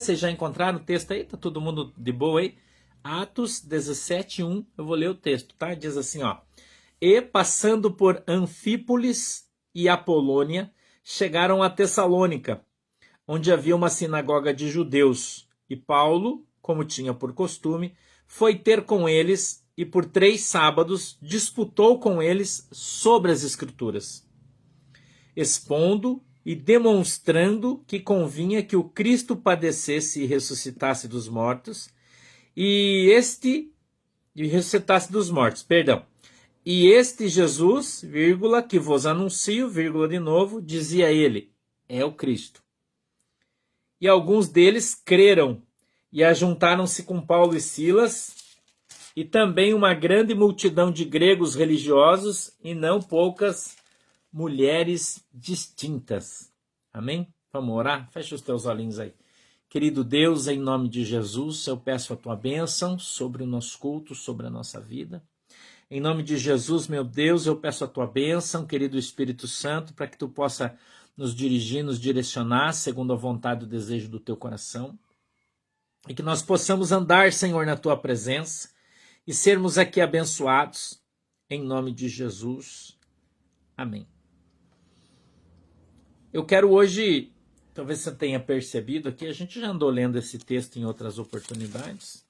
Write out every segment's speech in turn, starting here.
Vocês já encontraram o texto aí? Tá todo mundo de boa aí? Atos 17:1, eu vou ler o texto, tá? Diz assim, ó. E passando por Anfípolis e Apolônia, chegaram a Tessalônica, onde havia uma sinagoga de judeus. E Paulo, como tinha por costume, foi ter com eles e por 3 sábados disputou com eles sobre as Escrituras, expondo e demonstrando que convinha que o Cristo padecesse e ressuscitasse dos mortos, e ressuscitasse dos mortos, perdão. E este Jesus, vírgula, que vos anuncio, vírgula de novo, dizia ele, é o Cristo. E alguns deles creram e ajuntaram-se com Paulo e Silas, e também uma grande multidão de gregos religiosos e não poucas mulheres distintas. Amém? Vamos orar? Fecha os teus olhinhos aí. Querido Deus, em nome de Jesus, eu peço a tua bênção sobre o nosso culto, sobre a nossa vida. Em nome de Jesus, meu Deus, eu peço a tua bênção, querido Espírito Santo, para que tu possa nos dirigir, nos direcionar, segundo a vontade e o desejo do teu coração. E que nós possamos andar, Senhor, na tua presença e sermos aqui abençoados, em nome de Jesus. Amém. Eu quero hoje, talvez você tenha percebido aqui, a gente já andou lendo esse texto em outras oportunidades,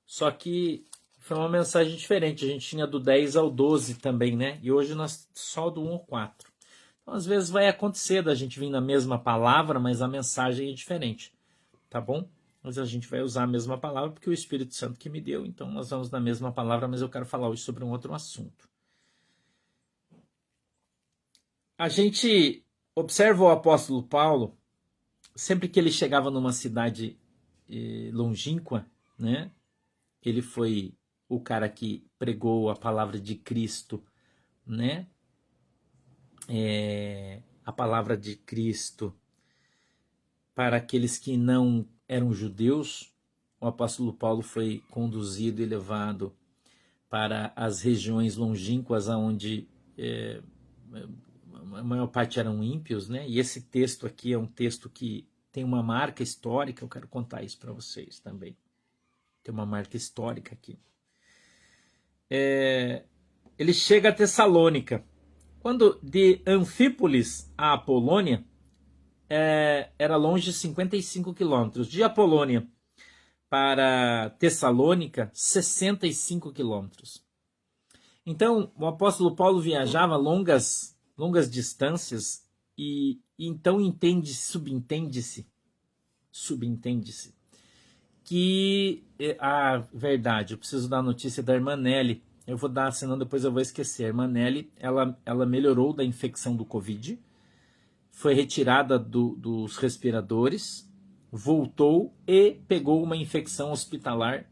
só que foi uma mensagem diferente. A gente tinha do 10 ao 12 também, né? E hoje nós só do 1 ao 4. Então, às vezes vai acontecer da gente vir na mesma palavra, mas a mensagem é diferente, tá bom? Mas a gente vai usar a mesma palavra porque o Espírito Santo que me deu, então nós vamos na mesma palavra, mas eu quero falar hoje sobre um outro assunto. A gente observa o apóstolo Paulo, sempre que ele chegava numa cidade longínqua, né? Ele foi o cara que pregou a palavra de Cristo, né? A palavra de Cristo para aqueles que não eram judeus. O apóstolo Paulo foi conduzido e levado para as regiões longínquas, onde a maior parte eram ímpios, né? E esse texto aqui é um texto que tem uma marca histórica, eu quero contar isso para vocês também. Tem uma marca histórica aqui. Ele chega a Tessalônica. Quando de Anfípolis a Apolônia, era longe 55 quilômetros. De Apolônia para Tessalônica, 65 quilômetros. Então, o apóstolo Paulo viajava longas distâncias e então subentende-se que a verdade, eu preciso dar a notícia da irmã Nelly, eu vou dar, senão depois eu vou esquecer. A irmã Nelly, ela melhorou da infecção do Covid, foi retirada dos respiradores, voltou e pegou uma infecção hospitalar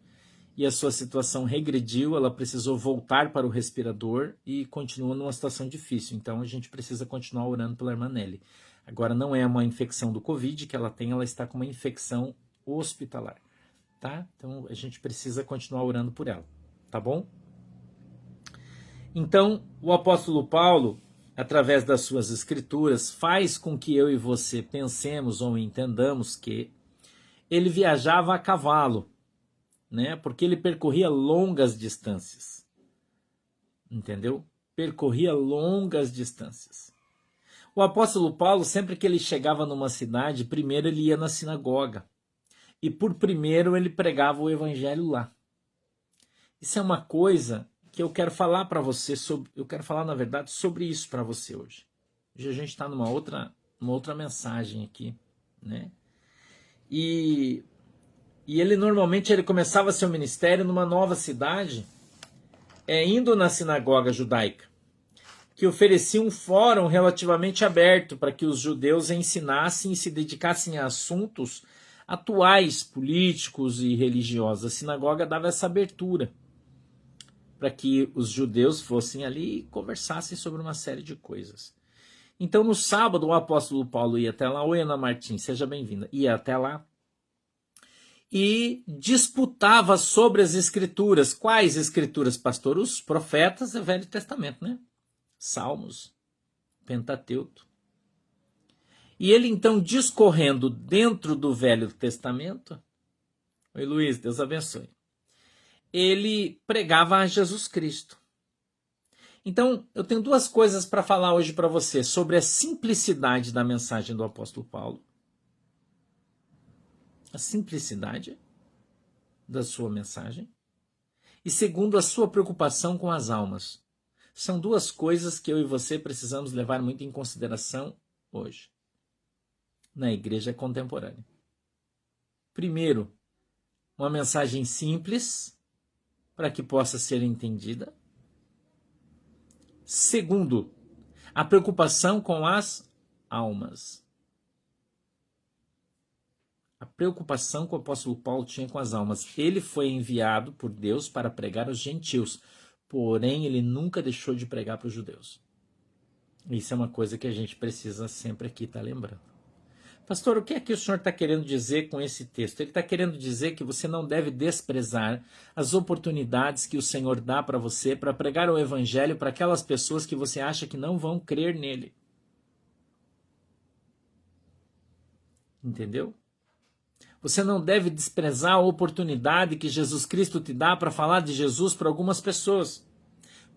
e a sua situação regrediu, ela precisou voltar para o respirador e continua numa situação difícil. Então a gente precisa continuar orando pela irmã Nelly. Agora não é uma infecção do Covid que ela tem, ela está com uma infecção hospitalar, tá? Então a gente precisa continuar orando por ela, tá bom? Então o apóstolo Paulo, através das suas escrituras, faz com que eu e você pensemos ou entendamos que ele viajava a cavalo, né? Porque ele percorria longas distâncias, entendeu? Percorria longas distâncias. O apóstolo Paulo, sempre que ele chegava numa cidade, primeiro ele ia na sinagoga e por primeiro ele pregava o evangelho lá. Isso é uma coisa que eu quero falar para você sobre. Eu quero falar, na verdade, sobre isso para você hoje. Hoje a gente está numa outra mensagem aqui, né? E ele normalmente começava seu ministério numa nova cidade, indo na sinagoga judaica, que oferecia um fórum relativamente aberto para que os judeus ensinassem e se dedicassem a assuntos atuais, políticos e religiosos. A sinagoga dava essa abertura para que os judeus fossem ali e conversassem sobre uma série de coisas. Então, no sábado, o apóstolo Paulo ia até lá. Oi, Ana Martins, seja bem-vinda. Ia até lá e disputava sobre as escrituras. Quais escrituras, pastor? Os profetas do Velho Testamento, né? Salmos, Pentateuco. E ele então discorrendo dentro do Velho Testamento, oi Luiz, Deus abençoe, ele pregava a Jesus Cristo. Então, eu tenho duas coisas para falar hoje para você sobre a simplicidade da mensagem do apóstolo Paulo. A simplicidade da sua mensagem. E segundo, a sua preocupação com as almas. São duas coisas que eu e você precisamos levar muito em consideração hoje, na igreja contemporânea. Primeiro, uma mensagem simples, para que possa ser entendida. Segundo, a preocupação com as almas. A preocupação que o apóstolo Paulo tinha com as almas. Ele foi enviado por Deus para pregar aos gentios, porém ele nunca deixou de pregar para os judeus. Isso é uma coisa que a gente precisa sempre aqui estar lembrando. Pastor, o que é que o senhor está querendo dizer com esse texto? Ele está querendo dizer que você não deve desprezar as oportunidades que o Senhor dá para você para pregar o evangelho para aquelas pessoas que você acha que não vão crer nele. Entendeu? Você não deve desprezar a oportunidade que Jesus Cristo te dá para falar de Jesus para algumas pessoas.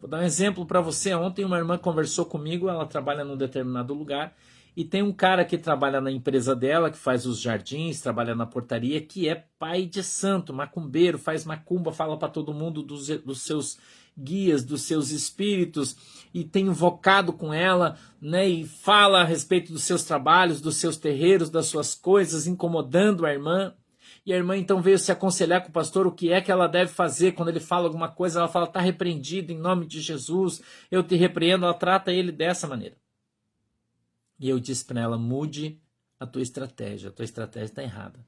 Vou dar um exemplo para você. Ontem uma irmã conversou comigo, ela trabalha num determinado lugar, e tem um cara que trabalha na empresa dela, que faz os jardins, trabalha na portaria, que é pai de santo, macumbeiro, faz macumba, fala para todo mundo dos seus guias, dos seus espíritos, e tem invocado com ela, né, e fala a respeito dos seus trabalhos, dos seus terreiros, das suas coisas, incomodando a irmã. E a irmã então veio se aconselhar com o pastor o que é que ela deve fazer quando ele fala alguma coisa. Ela fala, está repreendido em nome de Jesus, eu te repreendo. Ela trata ele dessa maneira. E eu disse para ela, mude a tua estratégia está errada.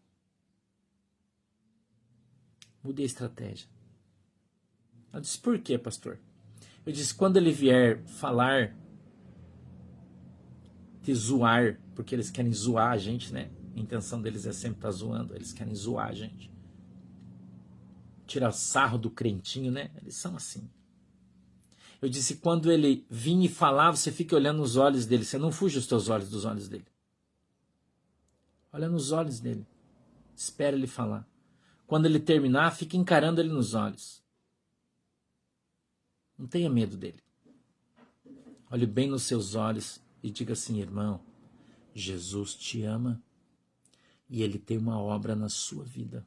Mude a estratégia. Ela disse, por quê, pastor? Eu disse, quando ele vier falar, te zoar, porque eles querem zoar a gente, né? A intenção deles é sempre estar zoando, eles querem zoar a gente. Tirar sarro do crentinho, né? Eles são assim. Eu disse, quando ele vir e falar, você fica olhando nos olhos dele. Você não fuja os teus olhos dos olhos dele. Olha nos olhos dele. Espera ele falar. Quando ele terminar, fica encarando ele nos olhos. Não tenha medo dele. Olhe bem nos seus olhos e diga assim, irmão, Jesus te ama e ele tem uma obra na sua vida.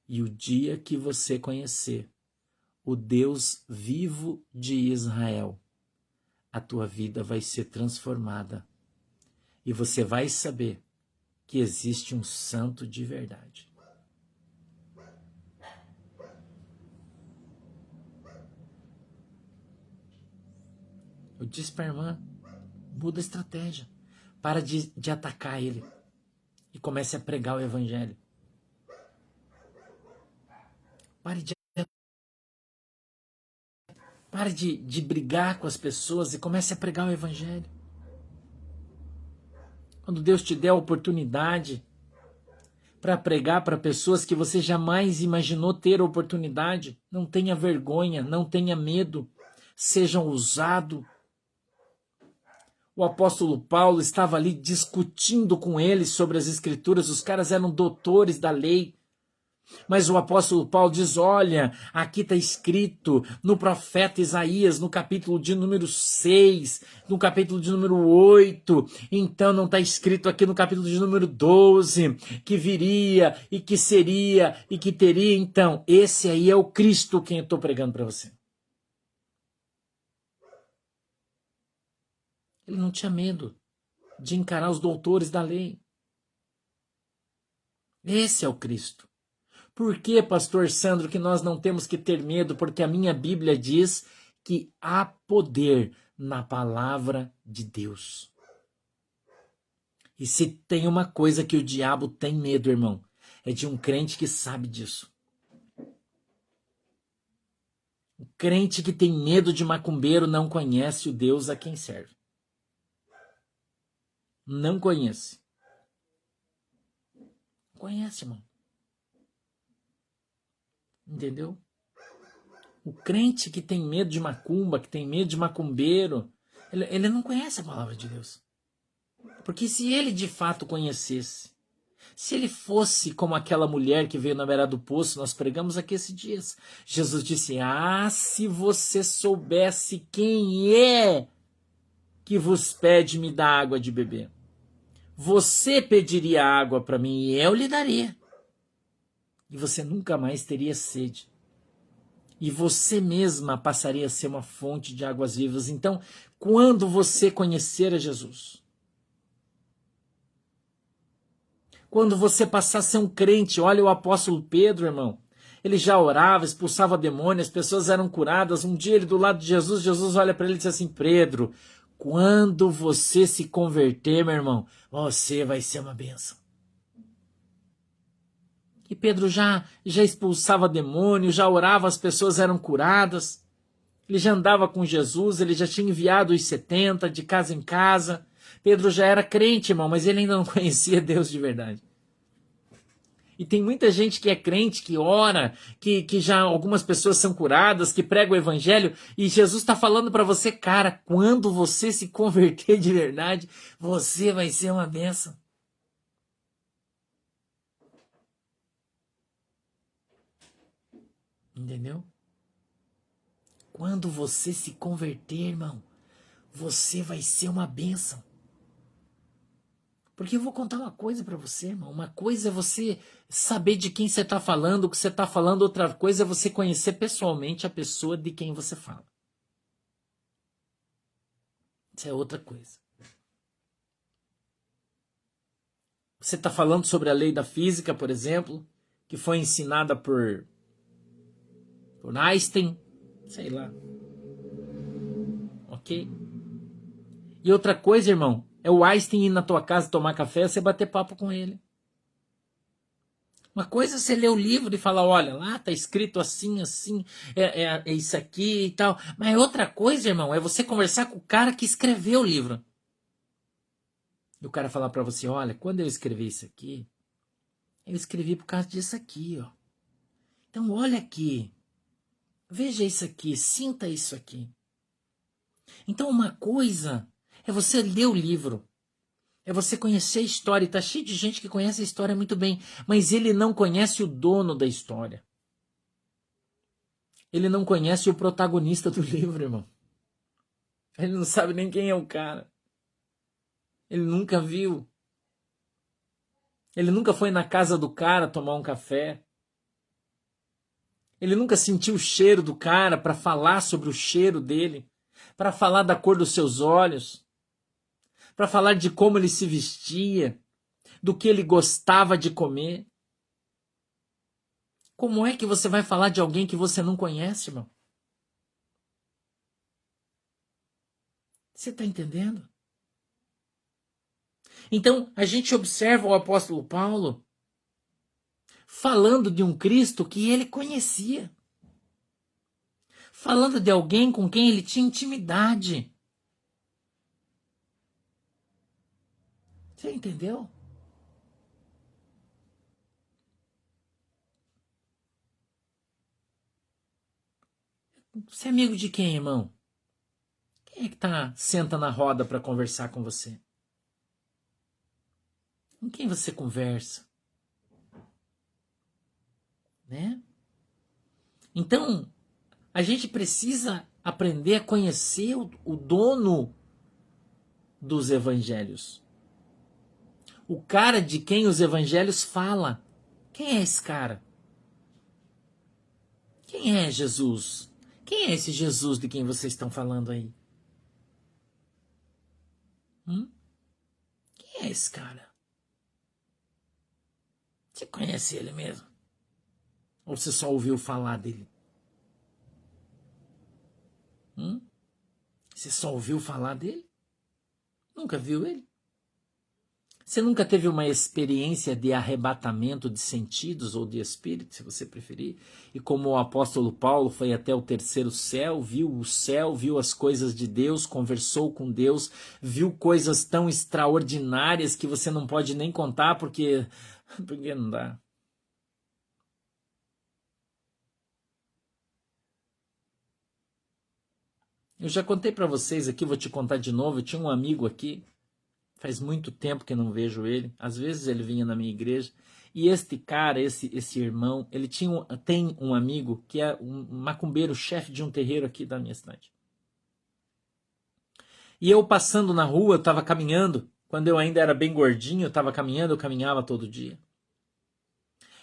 E o dia que você conhecer o Deus vivo de Israel, a tua vida vai ser transformada. E você vai saber que existe um santo de verdade. Eu disse para a irmã, muda a estratégia. Para de atacar ele. E comece a pregar o evangelho. Pare de brigar com as pessoas e comece a pregar o evangelho. Quando Deus te der a oportunidade para pregar para pessoas que você jamais imaginou ter a oportunidade, não tenha vergonha, não tenha medo, seja ousado. O apóstolo Paulo estava ali discutindo com eles sobre as escrituras, os caras eram doutores da lei. Mas o apóstolo Paulo diz, olha, aqui está escrito no profeta Isaías, no capítulo de número 6, no capítulo de número 8, então não está escrito aqui no capítulo de número 12, que viria e que seria e que teria. Então, esse aí é o Cristo quem eu estou pregando para você. Ele não tinha medo de encarar os doutores da lei. Esse é o Cristo. Por que, pastor Sandro, que nós não temos que ter medo? Porque a minha Bíblia diz que há poder na palavra de Deus. E se tem uma coisa que o diabo tem medo, irmão, é de um crente que sabe disso. O crente que tem medo de macumbeiro não conhece o Deus a quem serve. Não conhece. Não conhece, irmão. Entendeu? O crente que tem medo de macumba, que tem medo de macumbeiro, ele não conhece a palavra de Deus. Porque se ele de fato conhecesse, se ele fosse como aquela mulher que veio na beirada do poço, nós pregamos aqui esses dias. Jesus disse: ah, se você soubesse quem é que vos pede me dar água de beber. Você pediria água para mim e eu lhe daria. E você nunca mais teria sede. E você mesma passaria a ser uma fonte de águas vivas. Então, quando você conhecer a Jesus, quando você passar a ser um crente, olha o apóstolo Pedro, irmão. Ele já orava, expulsava demônios, as pessoas eram curadas. Um dia ele do lado de Jesus, Jesus olha para ele e diz assim: Pedro, quando você se converter, meu irmão, você vai ser uma bênção. E Pedro já expulsava demônio, já orava, as pessoas eram curadas. Ele já andava com Jesus, ele já tinha enviado os 70 de casa em casa. Pedro já era crente, irmão, mas ele ainda não conhecia Deus de verdade. E tem muita gente que é crente, que ora, que já algumas pessoas são curadas, que prega o evangelho, e Jesus está falando para você, cara, quando você se converter de verdade, você vai ser uma bênção. Entendeu? Quando você se converter, irmão, você vai ser uma bênção. Porque eu vou contar uma coisa para você, irmão. Uma coisa é você saber de quem você está falando, o que você está falando. Outra coisa é você conhecer pessoalmente a pessoa de quem você fala. Isso é outra coisa. Você está falando sobre a lei da física, por exemplo, que foi ensinada por Einstein, sei lá. Ok? E outra coisa, irmão, é o Einstein ir na tua casa tomar café e você bater papo com ele. Uma coisa é você ler o livro e falar, olha, lá tá escrito assim, assim, é isso aqui e tal. Mas outra coisa, irmão, é você conversar com o cara que escreveu o livro. E o cara falar para você, olha, quando eu escrevi isso aqui, eu escrevi por causa disso aqui, ó. Então olha aqui, veja isso aqui, sinta isso aqui. Então uma coisa é você ler o livro, é você conhecer a história. E tá cheio de gente que conhece a história muito bem, mas ele não conhece o dono da história. Ele não conhece o protagonista do livro, irmão. Ele não sabe nem quem é o cara. Ele nunca viu. Ele nunca foi na casa do cara tomar um café. Ele nunca sentiu o cheiro do cara para falar sobre o cheiro dele, para falar da cor dos seus olhos, para falar de como ele se vestia, do que ele gostava de comer. Como é que você vai falar de alguém que você não conhece, irmão? Você está entendendo? Então, a gente observa o apóstolo Paulo falando de um Cristo que ele conhecia. Falando de alguém com quem ele tinha intimidade. Você entendeu? Você é amigo de quem, irmão? Quem é que senta na roda para conversar com você? Com quem você conversa? Né? Então, a gente precisa aprender a conhecer o dono dos evangelhos. O cara de quem os evangelhos falam. Quem é esse cara? Quem é Jesus? Quem é esse Jesus de quem vocês estão falando aí? Quem é esse cara? Você conhece ele mesmo? Ou você só ouviu falar dele? Você só ouviu falar dele? Nunca viu ele? Você nunca teve uma experiência de arrebatamento de sentidos ou de espírito, se você preferir? E como o apóstolo Paulo foi até o terceiro céu, viu as coisas de Deus, conversou com Deus, viu coisas tão extraordinárias que você não pode nem contar porque não dá. Eu já contei para vocês aqui, vou te contar de novo. Eu tinha um amigo aqui Faz muito tempo que eu não vejo ele. Às vezes ele vinha na minha igreja. E este cara, esse irmão, ele tem um amigo que é um macumbeiro, chefe de um terreiro aqui da minha cidade. E eu passando na rua, eu estava caminhando. Quando eu ainda era bem gordinho, eu estava caminhando, eu caminhava todo dia.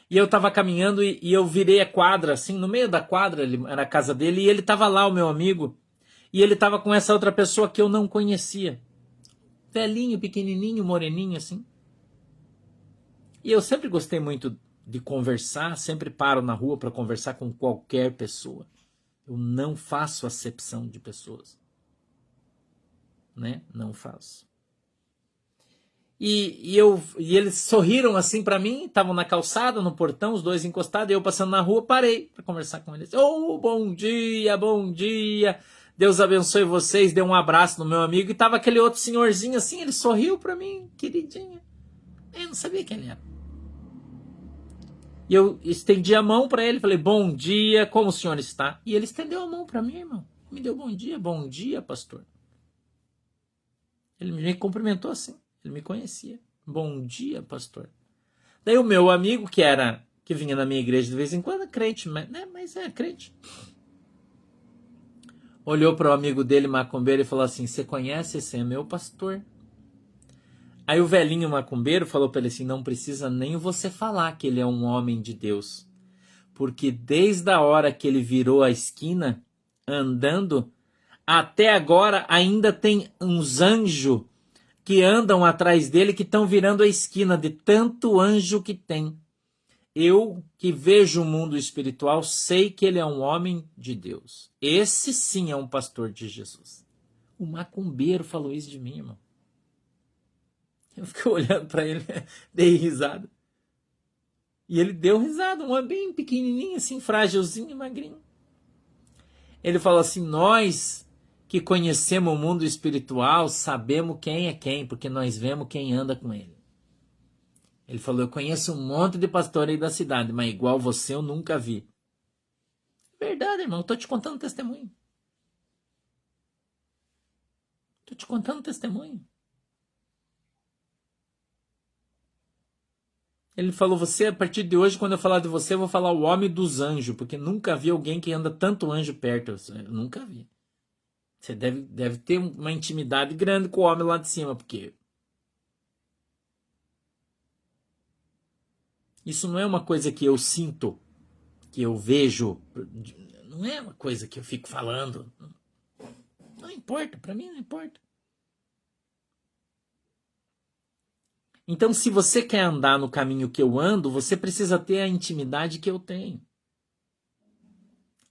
E eu estava caminhando e eu virei a quadra, assim, no meio da quadra, era a casa dele, e ele estava lá, o meu amigo. E ele estava com essa outra pessoa que eu não conhecia. Velhinho, pequenininho, moreninho, assim. E eu sempre gostei muito de conversar, sempre paro na rua para conversar com qualquer pessoa. Eu não faço acepção de pessoas. Né? Não faço. E eles sorriram assim para mim, estavam na calçada, no portão, os dois encostados, e eu passando na rua, parei para conversar com eles. Oh, bom dia, bom dia. Deus abençoe vocês, dei um abraço no meu amigo, e tava aquele outro senhorzinho assim, ele sorriu para mim, queridinho. Eu não sabia quem ele era. E eu estendi a mão para ele, falei, bom dia, como o senhor está? E ele estendeu a mão para mim, irmão. Me deu bom dia, pastor. Ele me cumprimentou assim, ele me conhecia. Bom dia, pastor. Daí o meu amigo, que vinha na minha igreja de vez em quando, crente, mas é crente. Olhou para o amigo dele, macumbeiro, e falou assim, você conhece? Esse é meu pastor. Aí o velhinho macumbeiro falou para ele assim, não precisa nem você falar que ele é um homem de Deus. Porque desde a hora que ele virou a esquina, andando, até agora ainda tem uns anjos que andam atrás dele que estão virando a esquina de tanto anjo que tem. Eu, que vejo o mundo espiritual, sei que ele é um homem de Deus. Esse sim é um pastor de Jesus. O macumbeiro falou isso de mim, irmão. Eu fiquei olhando para ele, dei risada. E ele deu risada, um homem bem pequenininho, assim, frágilzinho, magrinho. Ele falou assim, nós que conhecemos o mundo espiritual, sabemos quem é quem, porque nós vemos quem anda com ele. Ele falou, eu conheço um monte de pastor aí da cidade, mas igual você eu nunca vi. Verdade, irmão, eu tô te contando testemunho. Tô te contando testemunho. Ele falou, você, a partir de hoje, quando eu falar de você, eu vou falar o homem dos anjos, porque nunca vi alguém que anda tanto anjo perto. Eu nunca vi. Você deve ter uma intimidade grande com o homem lá de cima, porque isso não é uma coisa que eu sinto, que eu vejo, não é uma coisa que eu fico falando. Não importa, para mim não importa. Então, se você quer andar no caminho que eu ando, você precisa ter a intimidade que eu tenho.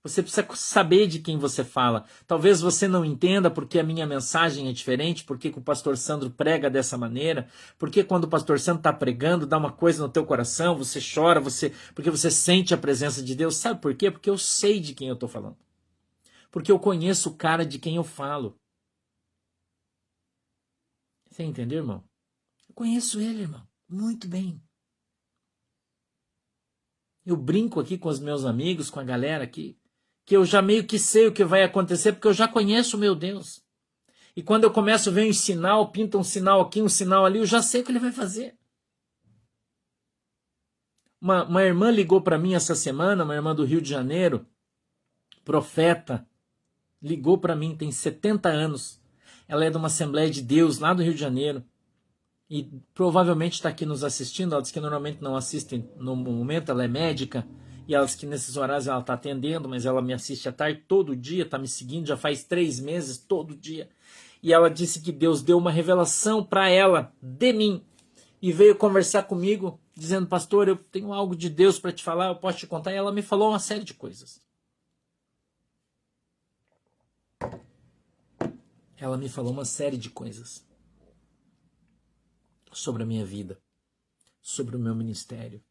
Você precisa saber de quem você fala. Talvez você não entenda porque a minha mensagem é diferente, porque o pastor Sandro prega dessa maneira, porque quando o pastor Sandro está pregando, dá uma coisa no teu coração, você chora, porque você sente a presença de Deus. Sabe por quê? Porque eu sei de quem eu estou falando. Porque eu conheço o cara de quem eu falo. Você entendeu, irmão? Eu conheço ele, irmão, muito bem. Eu brinco aqui com os meus amigos, com a galera aqui, que eu já meio que sei o que vai acontecer, porque eu já conheço o meu Deus. E quando eu começo a ver um sinal, pinta um sinal aqui, um sinal ali, eu já sei o que ele vai fazer. Uma irmã ligou para mim essa semana, uma irmã do Rio de Janeiro, profeta, ligou para mim, tem 70 anos. Ela é de uma Assembleia de Deus lá do Rio de Janeiro. E provavelmente está aqui nos assistindo. Ela diz que normalmente não assiste no momento, ela é médica. E ela diz que nesses horários ela está atendendo, mas ela me assiste à tarde todo dia, está me seguindo já faz 3 meses, todo dia. E ela disse que Deus deu uma revelação para ela, de mim. E veio conversar comigo, dizendo, pastor, eu tenho algo de Deus para te falar, eu posso te contar. E ela me falou uma série de coisas. Ela me falou uma série de coisas. Sobre a minha vida, sobre o meu ministério.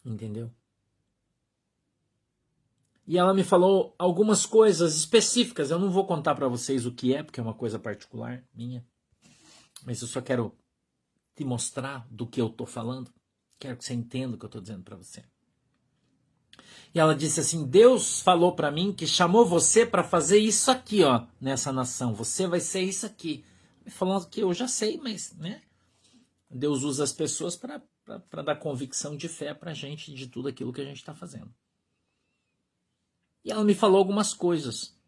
Entendeu? E ela me falou algumas coisas específicas. Eu não vou contar para vocês o que é, porque é uma coisa particular minha. Mas eu só quero te mostrar do que eu estou falando. Quero que você entenda o que eu estou dizendo para você. E ela disse assim, Deus falou para mim que chamou você para fazer isso aqui, ó, nessa nação. Você vai ser isso aqui. falando que eu já sei, mas, né? Deus usa as pessoas para dar convicção de fé para a gente de tudo aquilo que a gente está fazendo. E ela me falou algumas coisas.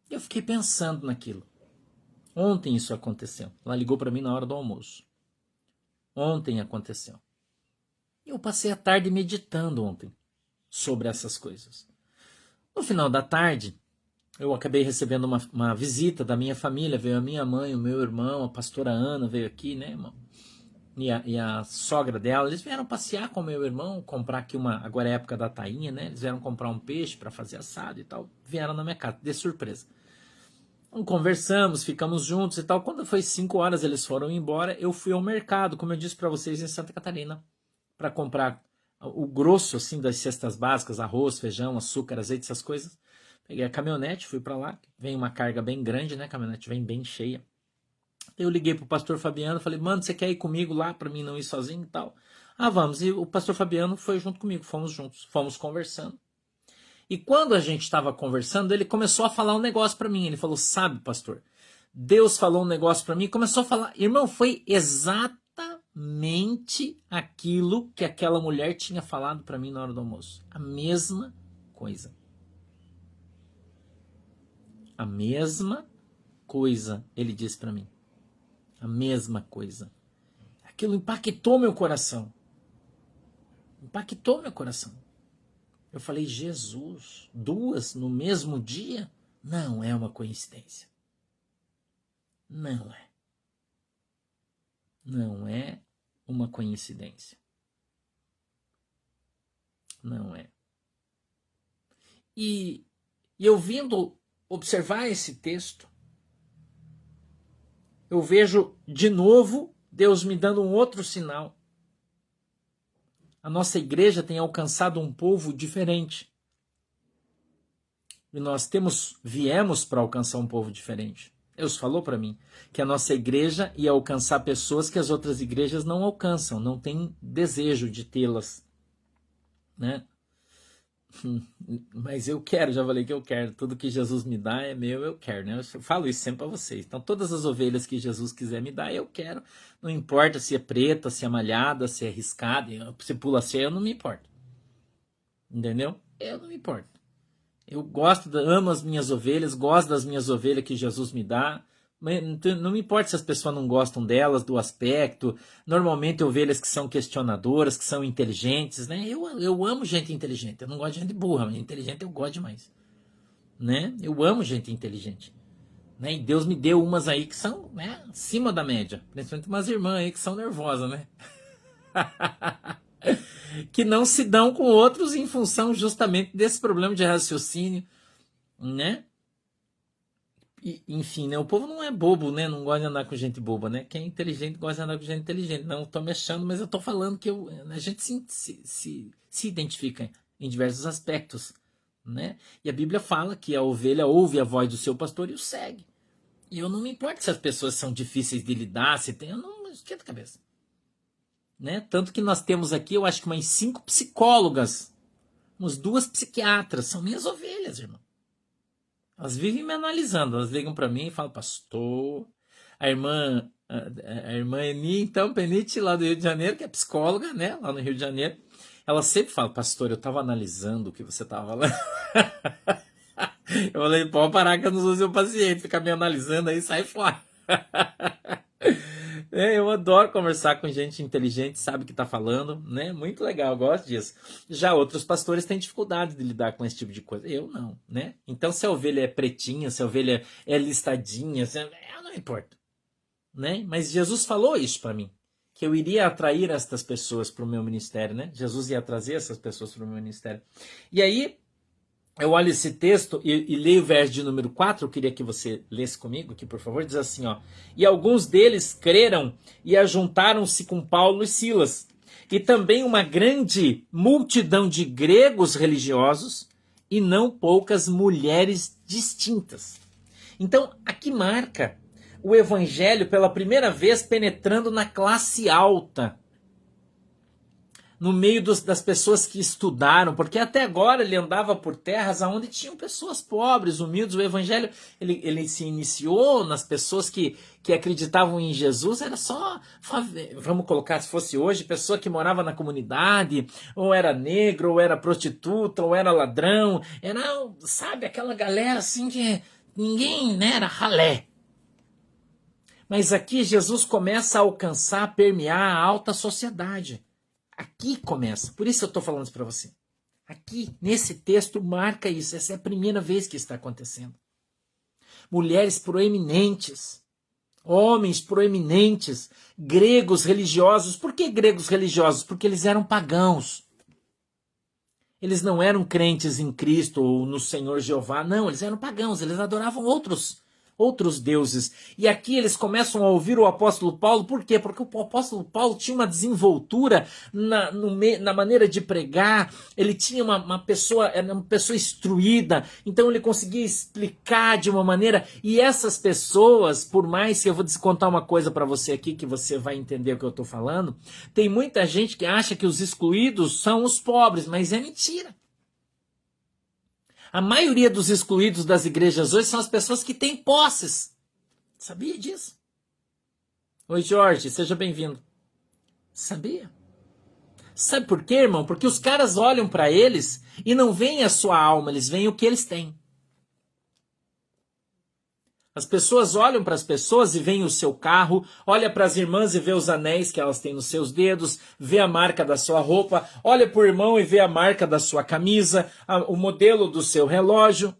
Eu fiquei pensando naquilo. Ontem isso aconteceu. Ela ligou para mim na hora do almoço. Ontem aconteceu. Eu passei a tarde meditando ontem sobre essas coisas. No final da tarde, eu acabei recebendo uma visita da minha família. Veio a minha mãe, o meu irmão, a pastora Ana veio aqui, né, irmão? E a sogra dela. Eles vieram passear com o meu irmão, comprar aqui agora é a época da tainha, né? Eles vieram comprar um peixe para fazer assado e tal. Vieram na minha casa, de surpresa. Então, conversamos, ficamos juntos e tal. Quando foi 5 horas, eles foram embora. Eu fui ao mercado, como eu disse para vocês, em Santa Catarina, para comprar o grosso assim das cestas básicas, arroz, feijão, açúcar, azeite, essas coisas. Peguei a caminhonete, fui para lá. Vem uma carga bem grande, né? A caminhonete vem bem cheia. Eu liguei pro pastor Fabiano, falei, mano, você quer ir comigo lá para mim não ir sozinho e tal? Ah, vamos. E o pastor Fabiano foi junto comigo, fomos juntos, fomos conversando. E quando a gente estava conversando, ele começou a falar um negócio para mim. Ele falou, sabe, pastor, Deus falou um negócio para mim, começou a falar. Irmão, foi exatamente aquilo que aquela mulher tinha falado para mim na hora do almoço. A mesma coisa. A mesma coisa, ele disse para mim. A mesma coisa. Aquilo impactou meu coração. Impactou meu coração. Eu falei, Jesus, 2 no mesmo dia? Não é uma coincidência. Não é. Não é uma coincidência. Não é. E eu vindo observar esse texto, eu vejo de novo Deus me dando um outro sinal. A nossa igreja tem alcançado um povo diferente. E nós viemos para alcançar um povo diferente. Deus falou para mim que a nossa igreja ia alcançar pessoas que as outras igrejas não alcançam, não têm desejo de tê-las, né? Mas eu quero, já falei que eu quero. Tudo que Jesus me dá é meu, eu quero, né? Eu falo isso sempre para vocês. Então, todas as ovelhas que Jesus quiser me dar, eu quero. Não importa se é preta, se é malhada, se é riscada, se pula ceia, eu não me importo. Entendeu? Eu não me importo. Eu amo as minhas ovelhas, gosto das minhas ovelhas que Jesus me dá. Não me importa se as pessoas não gostam delas, do aspecto. Normalmente ovelhas que são questionadoras, que são inteligentes, né? Eu amo gente inteligente. Eu não gosto de gente burra, mas inteligente eu gosto demais, né? Eu amo gente inteligente, né? E Deus me deu umas aí que são, né, acima da média. Principalmente umas irmãs aí que são nervosas, né? Que não se dão com outros em função justamente desse problema de raciocínio, né? E, enfim, né? O povo não é bobo, né? Não gosta de andar com gente boba, né? Quem é inteligente gosta de andar com gente inteligente. Não estou me achando, mas eu estou falando que a gente se identifica em diversos aspectos, né? E a Bíblia fala que a ovelha ouve a voz do seu pastor e o segue. E eu não me importo se as pessoas são difíceis de lidar, se tem, eu não esquento a cabeça. Né? Tanto que nós temos aqui, eu acho que umas 5 psicólogas, umas 2 psiquiatras, são minhas ovelhas, irmão. Elas vivem me analisando, elas ligam para mim e falam, pastor, a irmã Eni, então, Penite, lá do Rio de Janeiro, que é psicóloga, né, lá no Rio de Janeiro, ela sempre fala, pastor, eu estava analisando o que você estava falando. Eu falei, pode parar que eu não sou seu paciente, ficar me analisando aí, sai fora. Eu adoro conversar com gente inteligente, sabe o que está falando, né? Muito legal, eu gosto disso. Já outros pastores têm dificuldade de lidar com esse tipo de coisa. Eu não, né? Então, se a ovelha é pretinha, se a ovelha é listadinha, eu não me importo, né? Mas Jesus falou isso para mim, que eu iria atrair estas pessoas para o meu ministério, né? Jesus ia trazer essas pessoas para o meu ministério. E aí, eu olho esse texto e leio o verso de número 4, eu queria que você lesse comigo aqui, por favor, diz assim, ó. E alguns deles creram e ajuntaram-se com Paulo e Silas, e também uma grande multidão de gregos religiosos e não poucas mulheres distintas. Então, aqui marca o evangelho pela primeira vez penetrando na classe alta. no meio das pessoas que estudaram, porque até agora ele andava por terras onde tinham pessoas pobres, humildes. O evangelho ele se iniciou nas pessoas que acreditavam em Jesus, era só, vamos colocar, se fosse hoje, pessoa que morava na comunidade, ou era negro, ou era prostituta, ou era ladrão, era, sabe, aquela galera assim que ninguém, né, era ralé. Mas aqui Jesus começa a alcançar, permear a alta sociedade. Aqui começa. Por isso eu estou falando isso para você. Aqui, nesse texto, marca isso. Essa é a primeira vez que está acontecendo. Mulheres proeminentes, homens proeminentes, gregos religiosos. Por que gregos religiosos? Porque eles eram pagãos. Eles não eram crentes em Cristo ou no Senhor Jeová. Não, eles eram pagãos. Eles adoravam outros deuses. E aqui eles começam a ouvir o apóstolo Paulo. Por quê? Porque o apóstolo Paulo tinha uma desenvoltura na maneira de pregar. Ele tinha uma pessoa instruída. Então ele conseguia explicar de uma maneira. E essas pessoas, por mais que eu vou contar uma coisa para você aqui, que você vai entender o que eu estou falando, tem muita gente que acha que os excluídos são os pobres, mas é mentira. A maioria dos excluídos das igrejas hoje são as pessoas que têm posses. Sabia disso? Oi, Jorge, seja bem-vindo. Sabia? Sabe por quê, irmão? Porque os caras olham para eles e não veem a sua alma, eles veem o que eles têm. As pessoas olham para as pessoas e veem o seu carro, olha para as irmãs e vê os anéis que elas têm nos seus dedos, vê a marca da sua roupa, olha para o irmão e vê a marca da sua camisa, o modelo do seu relógio.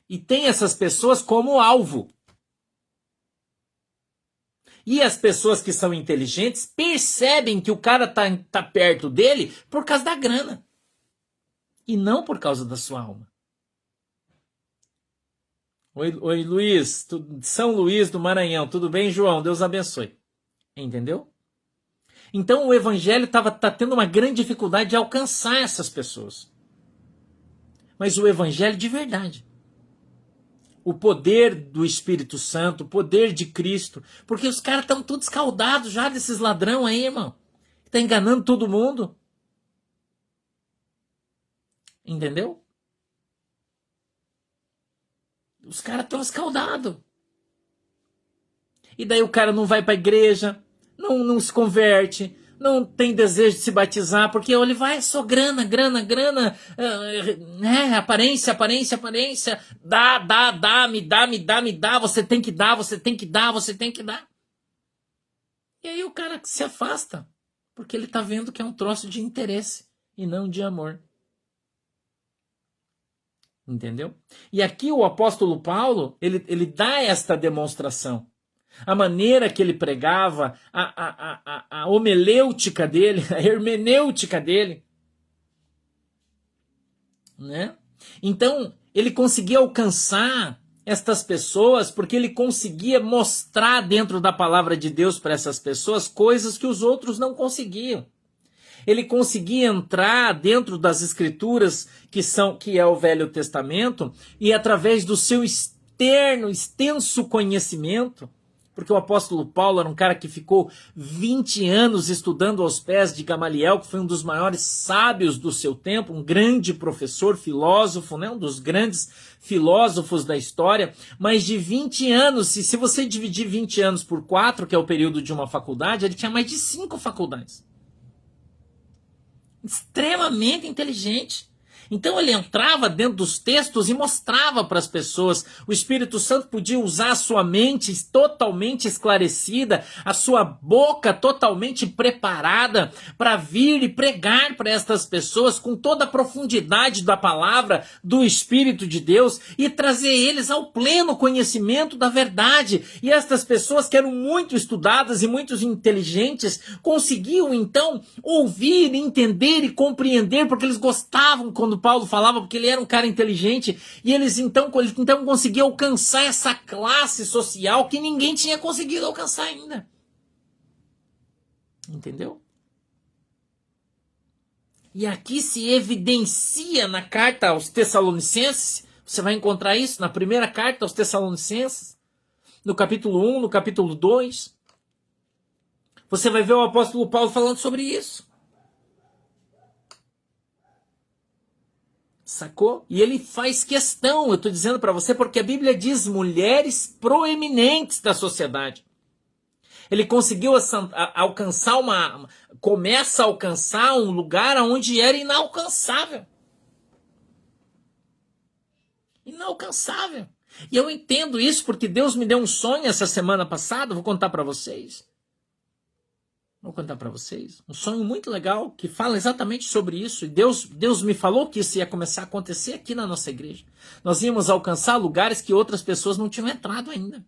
E tem essas pessoas como alvo. E as pessoas que são inteligentes percebem que o cara tá perto dele por causa da grana. E não por causa da sua alma. Oi, Luiz, São Luís do Maranhão. Tudo bem, João? Deus abençoe. Entendeu? Então o evangelho tá tendo uma grande dificuldade de alcançar essas pessoas. Mas o evangelho de verdade. O poder do Espírito Santo, o poder de Cristo. Porque os caras estão todos escaldados já desses ladrão aí, irmão. Tá enganando todo mundo. Entendeu? Os caras estão escaldados. E daí o cara não vai para a igreja, não se converte, não tem desejo de se batizar, porque ele vai só grana, né? Aparência, dá, me dá, você tem que dar. E aí o cara se afasta, porque ele está vendo que é um troço de interesse e não de amor. Entendeu? E aqui o apóstolo Paulo, ele dá esta demonstração. A maneira que ele pregava, a homelêutica dele, a hermenêutica dele. Né? Então, ele conseguia alcançar estas pessoas porque ele conseguia mostrar dentro da palavra de Deus para essas pessoas coisas que os outros não conseguiam. Ele conseguia entrar dentro das escrituras que é o Velho Testamento e através do seu extenso conhecimento, porque o apóstolo Paulo era um cara que ficou 20 anos estudando aos pés de Gamaliel, que foi um dos maiores sábios do seu tempo, um grande professor, filósofo, né? Um dos grandes filósofos da história, mas de 20 anos, se você dividir 20 anos por 4, que é o período de uma faculdade, ele tinha mais de 5 faculdades. Extremamente inteligente. Então ele entrava dentro dos textos e mostrava para as pessoas. O Espírito Santo podia usar a sua mente totalmente esclarecida, a sua boca totalmente preparada para vir e pregar para estas pessoas com toda a profundidade da palavra do Espírito de Deus e trazer eles ao pleno conhecimento da verdade. E estas pessoas que eram muito estudadas e muito inteligentes conseguiam então ouvir, entender e compreender, porque eles gostavam quando Paulo falava, porque ele era um cara inteligente, e eles então conseguiam alcançar essa classe social que ninguém tinha conseguido alcançar ainda. Entendeu? E aqui se evidencia na carta aos Tessalonicenses, você vai encontrar isso na primeira carta aos Tessalonicenses, no capítulo 1, no capítulo 2. Você vai ver o apóstolo Paulo falando sobre isso. Sacou? E ele faz questão, eu estou dizendo para você, porque a Bíblia diz mulheres proeminentes da sociedade. Ele conseguiu alcançar começa a alcançar um lugar onde era inalcançável. Inalcançável. E eu entendo isso porque Deus me deu um sonho essa semana passada, vou contar para vocês. Um sonho muito legal que fala exatamente sobre isso. E Deus me falou que isso ia começar a acontecer aqui na nossa igreja. Nós íamos alcançar lugares que outras pessoas não tinham entrado ainda.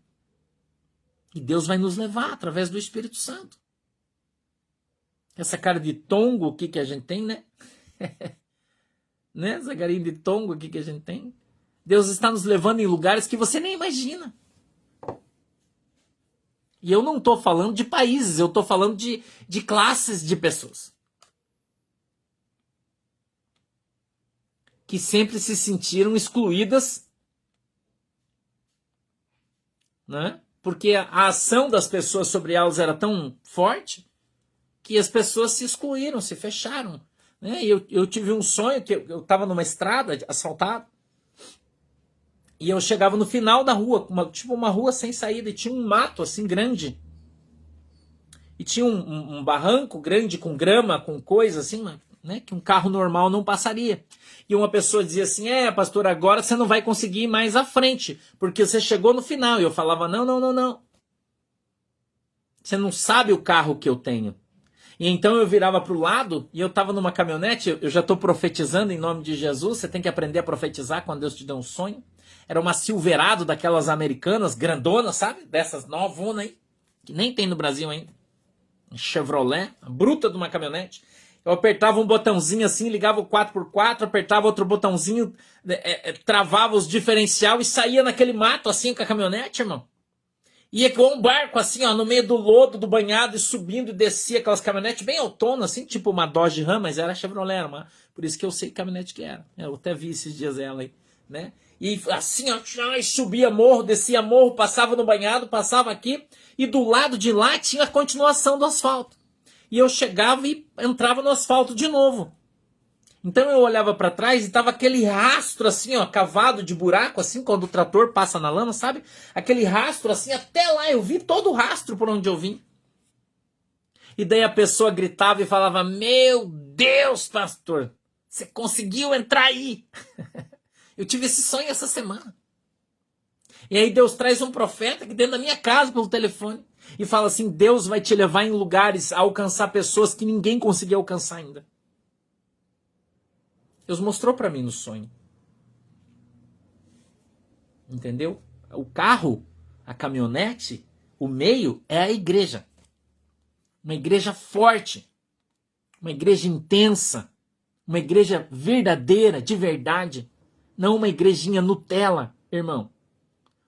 E Deus vai nos levar através do Espírito Santo. Essa cara de tongo aqui que a gente tem, né? Né? Essa carinha de tongo aqui que a gente tem. Deus está nos levando em lugares que você nem imagina. E eu não estou falando de países, eu estou falando de classes de pessoas. Que sempre se sentiram excluídas, né? Porque a ação das pessoas sobre elas era tão forte que as pessoas se excluíram, se fecharam. Né? E eu tive um sonho que eu estava numa estrada asfaltada e eu chegava no final da rua, tipo uma rua sem saída, e tinha um mato assim grande. E tinha um barranco grande com grama, com coisa assim, né, que um carro normal não passaria. E uma pessoa dizia assim, pastor, agora você não vai conseguir ir mais à frente, porque você chegou no final. E eu falava, não. Você não sabe o carro que eu tenho. E então eu virava para o lado e eu estava numa caminhonete, eu já estou profetizando em nome de Jesus, você tem que aprender a profetizar quando Deus te dá um sonho. Era uma Silverado daquelas americanas, grandona, sabe? Dessas novonas aí, que nem tem no Brasil ainda. Chevrolet, bruta de uma caminhonete. Eu apertava um botãozinho assim, ligava o 4x4, apertava outro botãozinho, travava os diferencial e saía naquele mato assim com a caminhonete, irmão. Ia igual um barco assim, ó, no meio do lodo, do banhado, e subindo e descia aquelas caminhonetes bem autonas, assim, tipo uma Dodge Ram, mas era Chevrolet, por isso que eu sei que caminhonete que era. Eu até vi esses dias ela aí, né? E assim, ó, subia morro, descia morro, passava no banhado, passava aqui, e do lado de lá tinha a continuação do asfalto. E eu chegava e entrava no asfalto de novo. Então eu olhava para trás e tava aquele rastro assim, ó, cavado de buraco, assim, quando o trator passa na lama, sabe? Aquele rastro assim, até lá eu vi todo o rastro por onde eu vim. E daí a pessoa gritava e falava, meu Deus, pastor, você conseguiu entrar aí. Eu tive esse sonho essa semana. E aí Deus traz um profeta aqui dentro da minha casa pelo telefone e fala assim, Deus vai te levar em lugares a alcançar pessoas que ninguém conseguiu alcançar ainda. Deus mostrou para mim no sonho. Entendeu? O carro, a caminhonete, o meio é a igreja. Uma igreja forte. Uma igreja intensa. Uma igreja verdadeira, de verdade. Não uma igrejinha Nutella, irmão.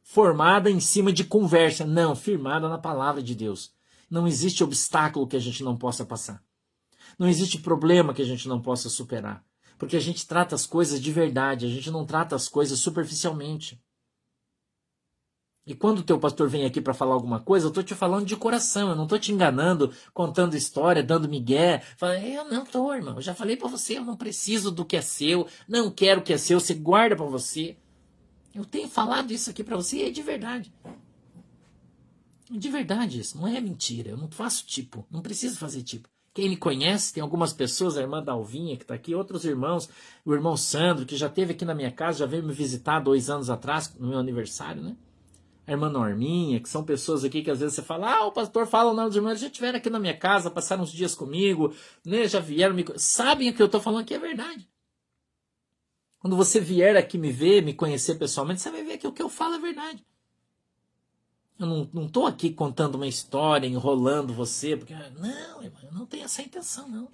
Formada em cima de conversa. Não, firmada na palavra de Deus. Não existe obstáculo que a gente não possa passar. Não existe problema que a gente não possa superar. Porque a gente trata as coisas de verdade, a gente não trata as coisas superficialmente. E quando o teu pastor vem aqui para falar alguma coisa, eu estou te falando de coração, eu não estou te enganando, contando história, dando migué. Eu não estou, irmão, eu já falei para você, eu não preciso do que é seu, não quero o que é seu, você guarda para você. Eu tenho falado isso aqui para você e é de verdade. De verdade isso, não é mentira, eu não faço tipo, não preciso fazer tipo. Quem me conhece, tem algumas pessoas, a irmã Dalvinha que está aqui, outros irmãos, o irmão Sandro, que já esteve aqui na minha casa, já veio me visitar 2 anos atrás, no meu aniversário, né? A irmã Norminha, que são pessoas aqui que às vezes você fala, o pastor fala o nome dos irmãos, já estiveram aqui na minha casa, passaram uns dias comigo, né? Já vieram, sabem o que eu estou falando aqui é verdade. Quando você vier aqui me ver, me conhecer pessoalmente, você vai ver que o que eu falo é verdade. Eu não estou aqui contando uma história, enrolando você, porque, não, irmão, eu não tenho essa intenção, não.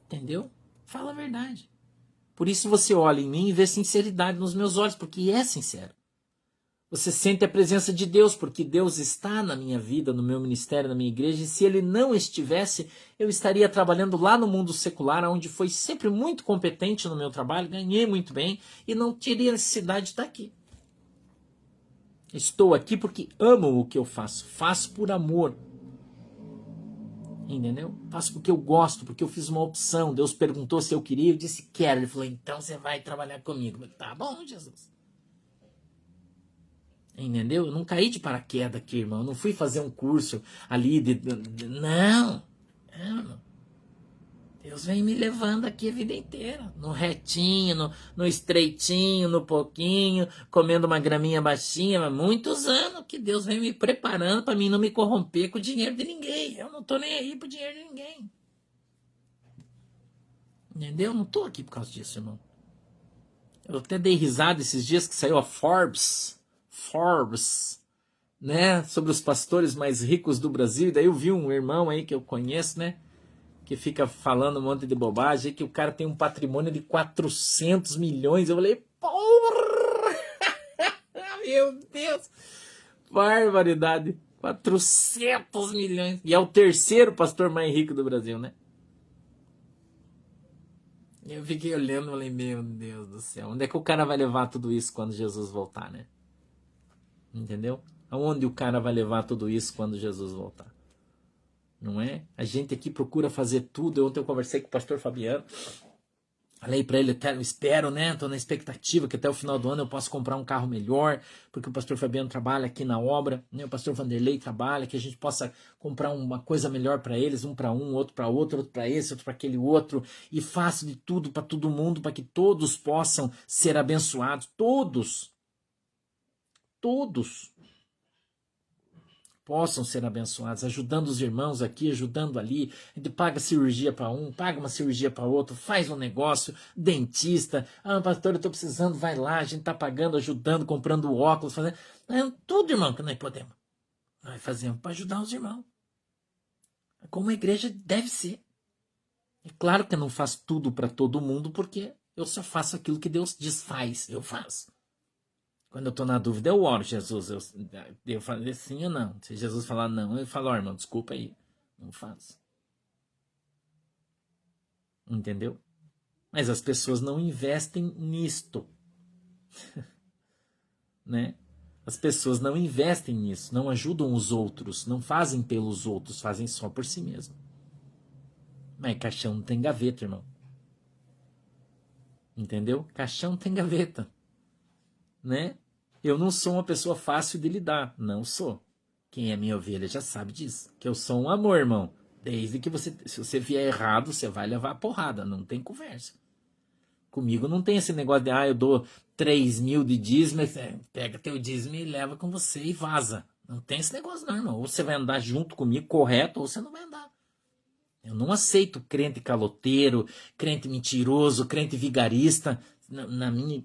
Entendeu? Fala a verdade. Por isso você olha em mim e vê sinceridade nos meus olhos, porque é sincero. Você sente a presença de Deus, porque Deus está na minha vida, no meu ministério, na minha igreja, e se Ele não estivesse, eu estaria trabalhando lá no mundo secular, onde foi sempre muito competente no meu trabalho, ganhei muito bem, e não teria necessidade de estar aqui. Estou aqui porque amo o que eu faço. Faço por amor. Entendeu? Faço porque eu gosto, porque eu fiz uma opção. Deus perguntou se eu queria, eu disse quero. Ele falou, então você vai trabalhar comigo. Eu falei, tá bom, Jesus. Entendeu? Eu não caí de paraquedas aqui, irmão. Eu não fui fazer um curso ali não. Não. Deus vem me levando aqui a vida inteira. No retinho, no estreitinho, no pouquinho, comendo uma graminha baixinha. Mas muitos anos que Deus vem me preparando para mim não me corromper com o dinheiro de ninguém. Eu não tô nem aí pro dinheiro de ninguém. Entendeu? Eu não tô aqui por causa disso, irmão. Eu até dei risada esses dias que saiu a Forbes, né? Sobre os pastores mais ricos do Brasil. E daí eu vi um irmão aí que eu conheço, né? Que fica falando um monte de bobagem, que o cara tem um patrimônio de 400 milhões. Eu falei, porra! Meu Deus! Barbaridade! 400 milhões! E é o terceiro pastor mais rico do Brasil, né? Eu fiquei olhando e falei, meu Deus do céu, onde é que o cara vai levar tudo isso quando Jesus voltar, né? Entendeu? Aonde o cara vai levar tudo isso quando Jesus voltar? Não é? A gente aqui procura fazer tudo. Ontem eu conversei com o pastor Fabiano. Falei para ele, eu espero, né? Estou na expectativa que até o final do ano eu possa comprar um carro melhor, porque o pastor Fabiano trabalha aqui na obra, né? O pastor Vanderlei trabalha, que a gente possa comprar uma coisa melhor para eles, um para um, outro para outro, outro para esse, outro para aquele outro, e faço de tudo para todo mundo, para que todos possam ser abençoados, todos possam ser abençoados, ajudando os irmãos aqui, ajudando ali. A gente paga cirurgia para um, paga uma cirurgia para outro, faz um negócio, dentista. Ah, pastor, eu estou precisando, vai lá, a gente está pagando, ajudando, comprando óculos, fazendo. Tudo, irmão, que nós podemos. Nós fazemos para ajudar os irmãos. Como a igreja deve ser. É claro que eu não faço tudo para todo mundo, porque eu só faço aquilo que Deus diz faz, eu faço. Quando eu estou na dúvida, eu oro, Jesus. Eu falei sim ou não. Se Jesus falar não, eu falo, irmão, desculpa aí. Não faço. Entendeu? Mas as pessoas não investem nisto. Né? As pessoas não investem nisso, não ajudam os outros, não fazem pelos outros, fazem só por si mesmo. Mas caixão não tem gaveta, irmão. Entendeu? Caixão tem gaveta. Né? Eu não sou uma pessoa fácil de lidar. Não sou. Quem é minha ovelha já sabe disso. Que eu sou um amor, irmão. Desde que se você vier errado, você vai levar a porrada. Não tem conversa. Comigo não tem esse negócio de, eu dou 3.000 de dízimo, pega teu dízimo e leva com você e vaza. Não tem esse negócio não, irmão. Ou você vai andar junto comigo, correto, ou você não vai andar. Eu não aceito crente caloteiro, crente mentiroso, crente vigarista.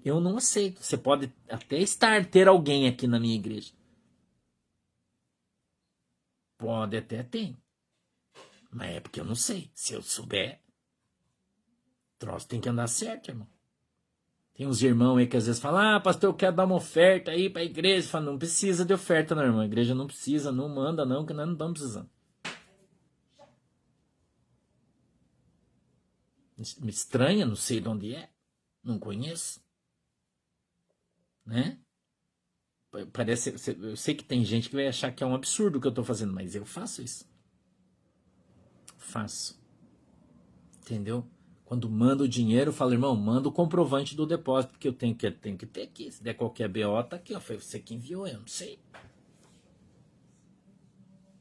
Eu não aceito. Você pode até ter alguém aqui na minha igreja. Pode até ter. Mas é porque eu não sei. Se eu souber, o troço tem que andar certo, irmão. Tem uns irmãos aí que às vezes falam, pastor, eu quero dar uma oferta aí para a igreja. Fala, não precisa de oferta, não, irmão. A igreja não precisa, não manda, não, que nós não estamos precisando. Me estranha, não sei de onde é. Não conheço. Né? Parece, eu sei que tem gente que vai achar que é um absurdo o que eu estou fazendo, mas eu faço isso. Faço. Entendeu? Quando manda o dinheiro, eu falo, irmão, manda o comprovante do depósito, porque eu tenho que ter aqui. Se der qualquer BO, tá aqui, ó. Foi você que enviou, eu não sei.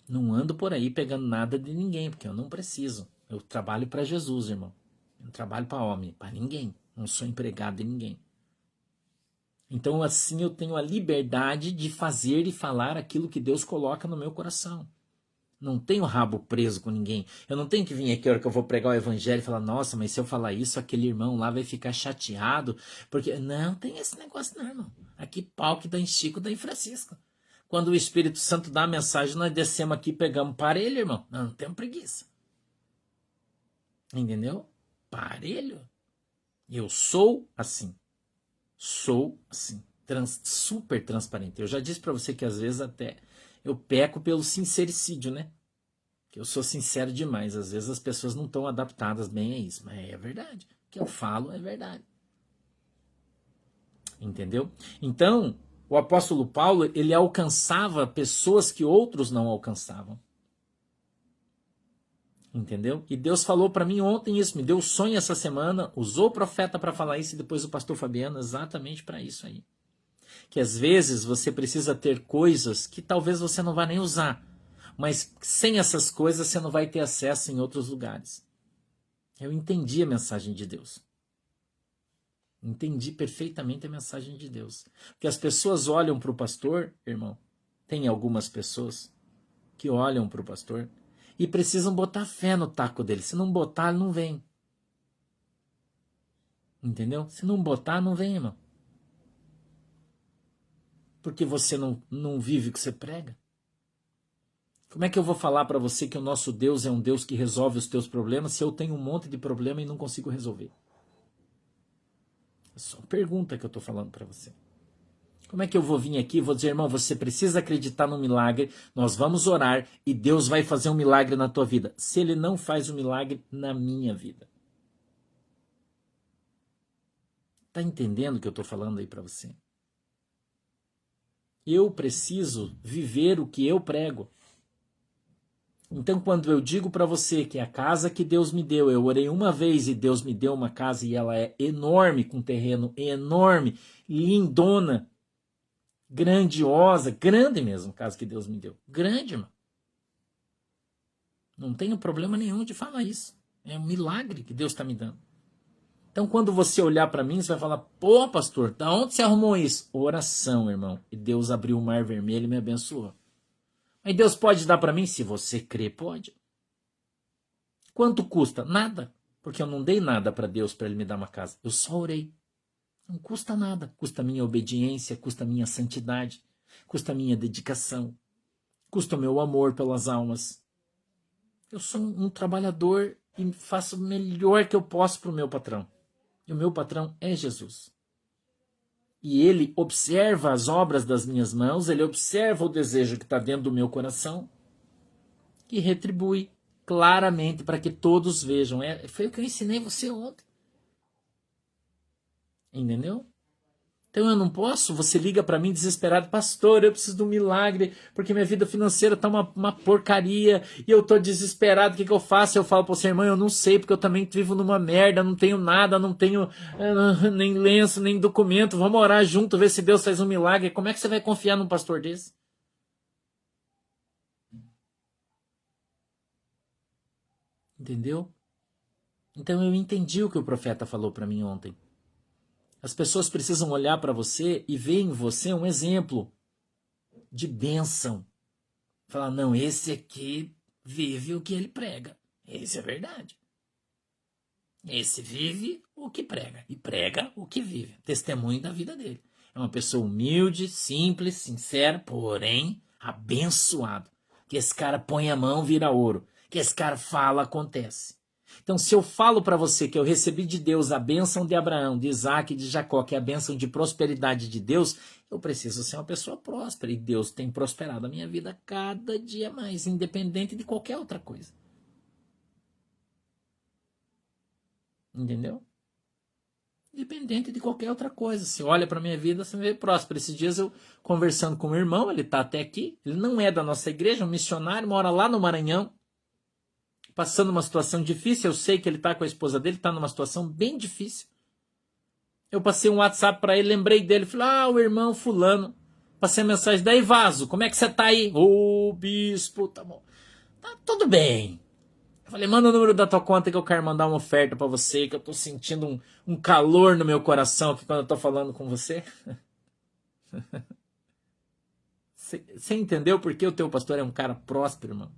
Não ando por aí pegando nada de ninguém, porque eu não preciso. Eu trabalho para Jesus, irmão. Eu não trabalho para homem, para ninguém. Não sou empregado de ninguém. Então, assim, eu tenho a liberdade de fazer e falar aquilo que Deus coloca no meu coração. Não tenho rabo preso com ninguém. Eu não tenho que vir aqui a hora que eu vou pregar o evangelho e falar, nossa, mas se eu falar isso, aquele irmão lá vai ficar chateado. Porque não tem esse negócio não, irmão. Aqui pau que dá em Chico, dá em Francisco. Quando o Espírito Santo dá a mensagem, nós descemos aqui e pegamos parelho, irmão. Nós não temos preguiça. Entendeu? Parelho. Eu sou assim. Sou assim. Super transparente. Eu já disse para você que às vezes até eu peco pelo sincericídio, né? Que eu sou sincero demais. Às vezes as pessoas não estão adaptadas bem a isso. Mas é verdade. O que eu falo é verdade. Entendeu? Então, o apóstolo Paulo, ele alcançava pessoas que outros não alcançavam. Entendeu? E Deus falou para mim ontem isso, me deu um sonho essa semana, usou o profeta para falar isso e depois o pastor Fabiano exatamente para isso aí. Que às vezes você precisa ter coisas que talvez você não vá nem usar, mas sem essas coisas você não vai ter acesso em outros lugares. Eu entendi a mensagem de Deus. Entendi perfeitamente a mensagem de Deus. Porque as pessoas olham para o pastor, irmão, tem algumas pessoas que olham para o pastor e precisam botar fé no taco dele. Se não botar, ele não vem. Entendeu? Se não botar, não vem, irmão. Porque você não vive o que você prega. Como é que eu vou falar para você que o nosso Deus é um Deus que resolve os teus problemas se eu tenho um monte de problema e não consigo resolver? É só uma pergunta que eu estou falando para você. Como é que eu vou vir aqui e vou dizer, irmão, você precisa acreditar no milagre, nós vamos orar e Deus vai fazer um milagre na tua vida, se Ele não faz um milagre na minha vida? Tá entendendo o que eu estou falando aí para você? Eu preciso viver o que eu prego. Então, quando eu digo para você que a casa que Deus me deu, eu orei uma vez e Deus me deu uma casa e ela é enorme, com terreno enorme, lindona, grandiosa, grande mesmo, a casa que Deus me deu. Grande, irmão. Não tenho problema nenhum de falar isso. É um milagre que Deus está me dando. Então, quando você olhar para mim, você vai falar, pô, pastor, da onde você arrumou isso? Oração, irmão. E Deus abriu o mar vermelho e me abençoou. Mas Deus pode dar para mim? Se você crê, pode. Quanto custa? Nada. Porque eu não dei nada para Deus para Ele me dar uma casa. Eu só orei. Não custa nada. Custa a minha obediência, custa a minha santidade, custa a minha dedicação, custa o meu amor pelas almas. Eu sou um trabalhador e faço o melhor que eu posso para o meu patrão. E o meu patrão é Jesus. E Ele observa as obras das minhas mãos, Ele observa o desejo que está dentro do meu coração e retribui claramente para que todos vejam. Foi o que eu ensinei você ontem. Entendeu? Então eu não posso, você liga para mim desesperado, pastor, eu preciso de um milagre, porque minha vida financeira está uma porcaria, e eu estou desesperado, o que eu faço? Eu falo para você, irmão, eu não sei, porque eu também vivo numa merda, não tenho nada, não tenho nem lenço, nem documento, vamos orar junto, ver se Deus faz um milagre. Como é que você vai confiar num pastor desse? Entendeu? Então eu entendi o que o profeta falou para mim ontem. As pessoas precisam olhar para você e ver em você um exemplo de bênção. Falar, não, esse aqui vive o que ele prega. Esse é verdade. Esse vive o que prega. E prega o que vive. Testemunho da vida dele. É uma pessoa humilde, simples, sincera, porém abençoado. Que esse cara põe a mão, vira ouro. Que esse cara fala, acontece. Então, se eu falo para você que eu recebi de Deus a bênção de Abraão, de Isaac e de Jacó, que é a bênção de prosperidade de Deus, eu preciso ser uma pessoa próspera. E Deus tem prosperado a minha vida cada dia mais, independente de qualquer outra coisa. Entendeu? Independente de qualquer outra coisa. Você olha para a minha vida, você vê próspero. Esses dias eu conversando com o meu irmão, ele está até aqui, ele não é da nossa igreja, é um missionário, mora lá no Maranhão, passando uma situação difícil. Eu sei que ele está com a esposa dele, está numa situação bem difícil. Eu passei um WhatsApp para ele, lembrei dele, falei, o irmão fulano. Passei a mensagem, daí Vaso, como é que você tá aí? Ô, bispo, tá bom. Tá tudo bem. Eu falei, manda o número da tua conta que eu quero mandar uma oferta para você, que eu tô sentindo um calor no meu coração aqui quando eu tô falando com você. Você entendeu por que o teu pastor é um cara próspero, irmão?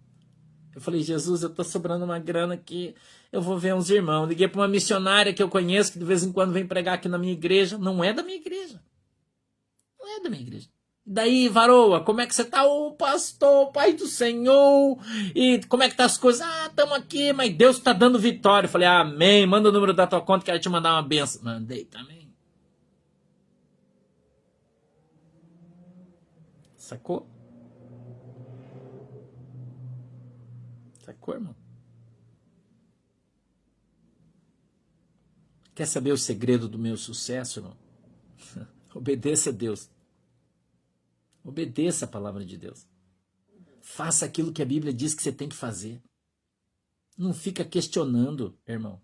Eu falei, Jesus, eu tô sobrando uma grana aqui, eu vou ver uns irmãos. Liguei para uma missionária que eu conheço, que de vez em quando vem pregar aqui na minha igreja. Não é da minha igreja. Não é da minha igreja. Daí, varoa, como é que você tá? Ô, pastor, pai do Senhor. E como é que tá as coisas? Tamo aqui, mas Deus tá dando vitória. Eu falei, amém, manda o número da tua conta que quero te mandar uma benção. Mandei também. Sacou? Sacou, irmão? Quer saber o segredo do meu sucesso, irmão? Obedeça a Deus. Obedeça a palavra de Deus. Faça aquilo que a Bíblia diz que você tem que fazer. Não fica questionando, irmão.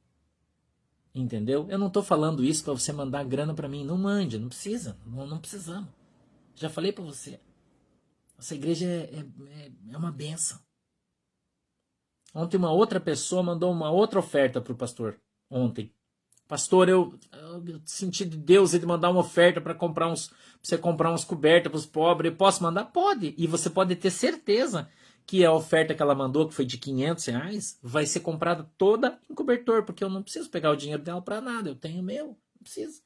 Entendeu? Eu não estou falando isso para você mandar grana para mim. Não mande, não precisa. Não precisamos. Já falei para você. Essa igreja é uma benção. Ontem uma outra pessoa mandou uma outra oferta para o pastor. Ontem. Pastor, eu senti de Deus ele mandar uma oferta para você comprar uns cobertas para os pobres. Eu posso mandar? Pode. E você pode ter certeza que a oferta que ela mandou, que foi de R$ 500, vai ser comprada toda em cobertor, porque eu não preciso pegar o dinheiro dela para nada. Eu tenho o meu. Não preciso.